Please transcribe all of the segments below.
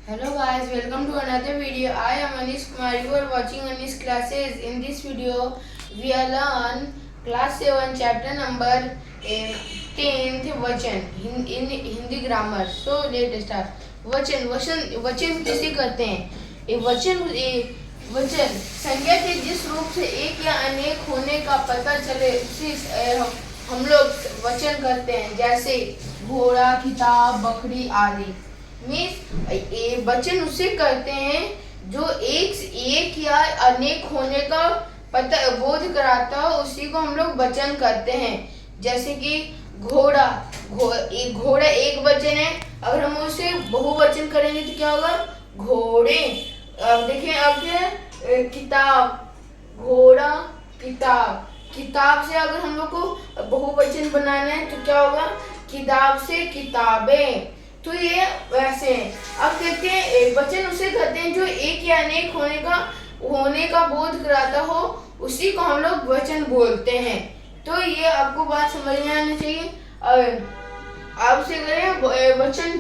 Hello guys, welcome to another video. I am Anish Kumar. You are watching Anish classes. In this video, we are learn class 7 chapter number 10th वचन in Hindi grammar. So let's start. वचन वचन वचन किसे कहते हैं? वचन संज्ञा के जिस रूप से एक या अनेक होने का पता चले उसी हम लोग वचन कहते हैं. जैसे घोड़ा, किताब, बकरी आदि. मीन्स वचन उसे कहते हैं जो एक या अनेक होने का पता बोध कराता हो, उसी को हम लोग वचन कहते हैं. जैसे कि घोड़ा एक वचन है. अगर हम उसे बहुवचन करेंगे तो क्या होगा? घोड़े. अब देखिए, अब किताब, घोड़ा, किताब. किताब से अगर हम लोग को बहुवचन बनाना है तो क्या होगा? किताब से किताबें. तो ये वैसे है. अब कहते हैं वचन उसे कहते हैं जो एक या अनेक होने का बोध कराता हो, उसी को हम लोग वचन बोलते हैं. तो ये आपको बात समझ में आनी चाहिए. आपसे करें वचन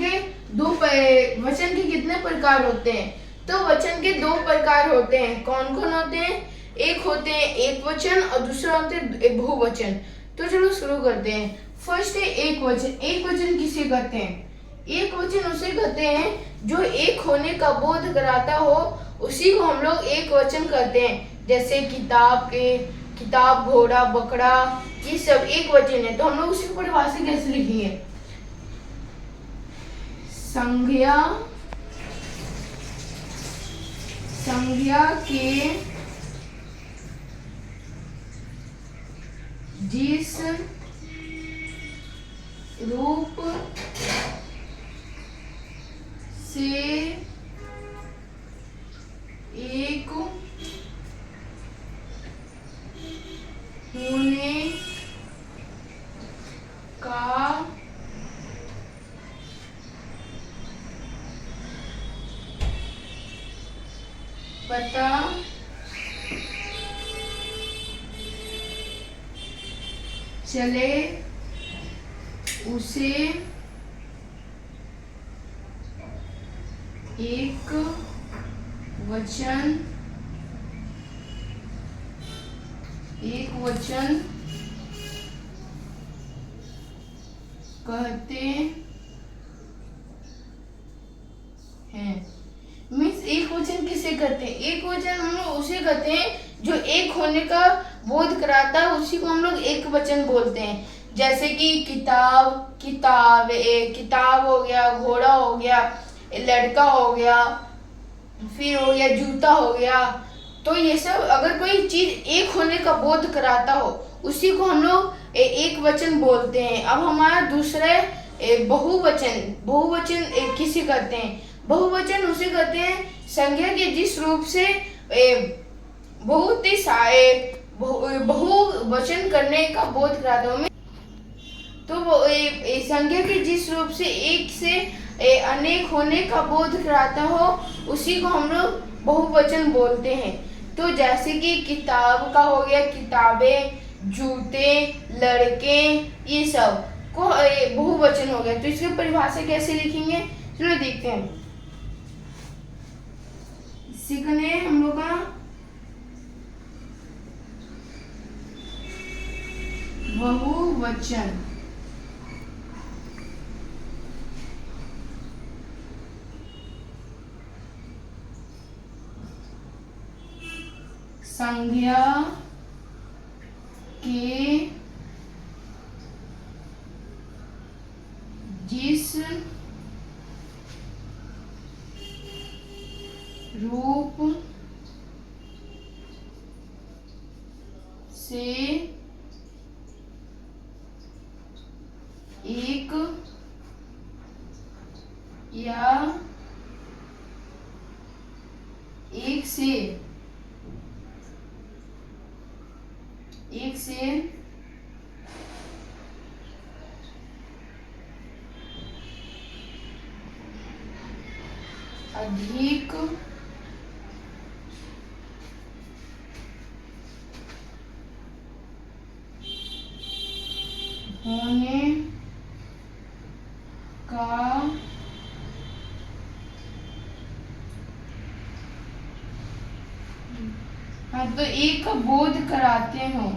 के कितने प्रकार होते हैं? तो वचन के 2 प्रकार होते हैं. कौन कौन होते हैं? एक होते हैं एक वचन और दूसरा होते हैं बहुवचन. तो चलो शुरू करते हैं. फर्स्ट है एक वचन. एक वचन किसे कहते हैं? एक वचन उसे कहते हैं जो एक होने का बोध कराता हो, उसी को हम लोग एक वचन कहते हैं. जैसे किताब, घोड़ा, बकरा, ये सब एक वचन है. तो हम लोग उसकी परिभाषा कैसे लिखेंगे? संज्ञा के जिस रूप से एक होने का पता चले उसे एक वचन कहते हैं. मीन्स एक वचन किसे कहते हैं? एक वचन हम लोग उसे कहते हैं जो एक होने का बोध कराता है, उसी को हम लोग एक वचन बोलते हैं. जैसे कि किताब हो गया, घोड़ा हो गया, लड़का हो गया, फिर हो गया जूता हो गया. तो ये सब अगर कोई चीज एक होने का बोध कराता हो, उसी को हम लोग एक वचन बोलते हैं. अब हमारा दूसरा बहुवचन किसे कहते हैं? बहुवचन उसे कहते हैं संज्ञा के जिस रूप से बहुत ही बहुवचन करने का बोध कराता हो. तो वो संज्ञा के जिस रूप से एक से अनेक होने का बोध कराता हो, उसी को हम लोग बहुवचन बोलते हैं. तो जैसे कि किताब का हो गया किताबें, जूते, लड़के, ये सब को बहुवचन हो गया. तो इसकी परिभाषा कैसे लिखेंगे? चलो देखते हैं. सीखने हम लोग का बहुवचन. संज्ञा के जिस रूप से एक या एक से अधिक होने का हाँ, तो एक का बोध कराते हो।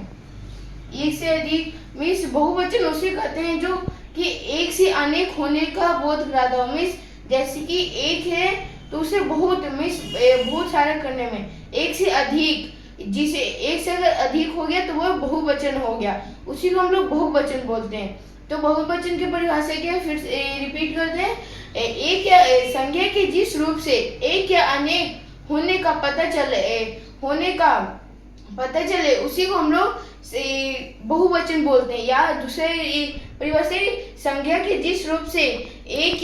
एक से अधिक मीन्स बहुवचन उसे कहते हैं जो कि एक से अनेक होने का बोध कराता हो। मीन्स जैसे कि एक है तो उसे बहुत मीन्स बहुत सारा करने में। एक से अधिक, जिसे एक से अगर अधिक हो गया तो वह बहुवचन हो गया, उसी को हम लोग बहुवचन बोलते हैं। तो बहुवचन की परिभाषा क्या है, फिर से रिपीट करते हैं। एक या संज्ञा के जिस रूप से एक या अनेक होने का पता चले उसी को हम लोग बहुवचन बोलते हैं। या दूसरे परिभाषा, संज्ञा के जिस रूप से एक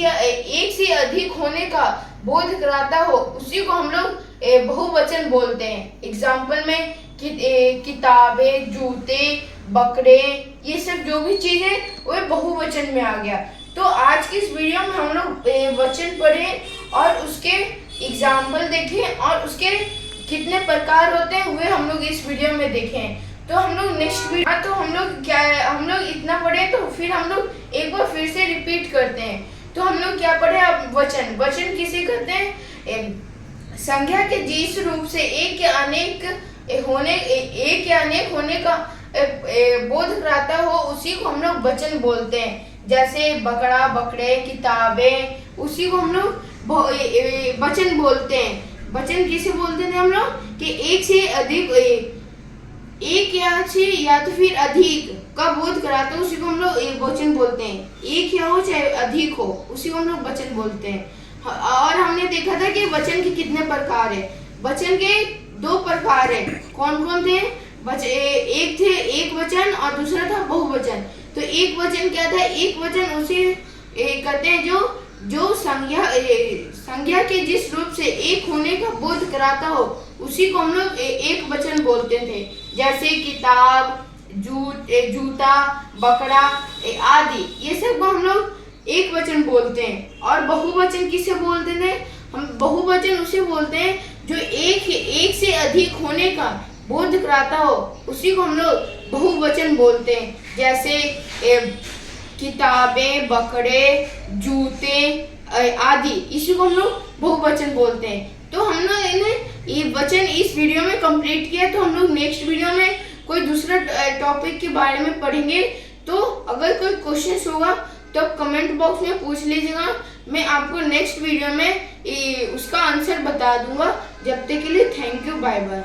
से अधिक होने का बोध कराता हो उसी को हम लोग बहुवचन बोलते हैं। एग्जाम्पल में किताबें, जूते, बकरे, ये सब जो भी चीज है वो बहुवचन में आ गया। तो आज की इस वीडियो में हम लोग वचन पढ़े और उसके एग्जाम्पल देखें और उसके कितने प्रकार होते हैं वे हम लोग इस वीडियो में देखें। तो हम लोग नेक्स्ट वीडियो तो हम लोग इतना पढ़े, तो फिर हम लोग एक बार फिर से रिपीट करते हैं। तो हम लोग क्या पढ़े अब, वचन किसे कहते हैं, संज्ञा के जिस रूप से एक या अनेक होने का बोध कराता हो उसी को हम लोग वचन बोलते हैं। जैसे बकरा, बकरे, किताबें, उसी को हम लोग वचन बोलते हैं। वचन किसे बोलते थे हम लोग कि एक से अधिक, एक या तो फिर अधिक का बोध कराते हो उसी को हम लोग वचन बोलते हैं। एक या हो चाहे अधिक हो उसी को हम लोग वचन बोलते हैं। और हमने देखा था कि वचन के कितने प्रकार है। वचन के 2 प्रकार है। कौन कौन थे, एक थे एक वचन और दूसरा था बहुवचन। तो एक वचन क्या था, एक वचन उसे कहते हैं जो संज्ञा के जिस रूप से एक होने का बोध कराता हो उसी को हम लोग एक वचन बोलते थे। जैसे किताब, जूता, बकरा आदि, ये सब को हम लोग एक वचन बोलते हैं। और बहुवचन किसे बोलते थे, हम बहुवचन उसे बोलते हैं जो एक से अधिक होने का बोध कराता हो उसी को हम लोग बहुवचन बोलते हैं। जैसे किताबें, बकरे, जूते आदि, इसी को हम लोग बहुवचन बोलते हैं। तो हम लोग ये वचन इस वीडियो में कंप्लीट किया। तो हम लोग नेक्स्ट वीडियो में कोई दूसरा टॉपिक के बारे में पढ़ेंगे। तो अगर कोई क्वेश्चन होगा तो कमेंट बॉक्स में पूछ लीजिएगा, मैं आपको नेक्स्ट वीडियो में उसका आंसर बता दूंगा। जब तक के लिए थैंक यू, बाय बाय।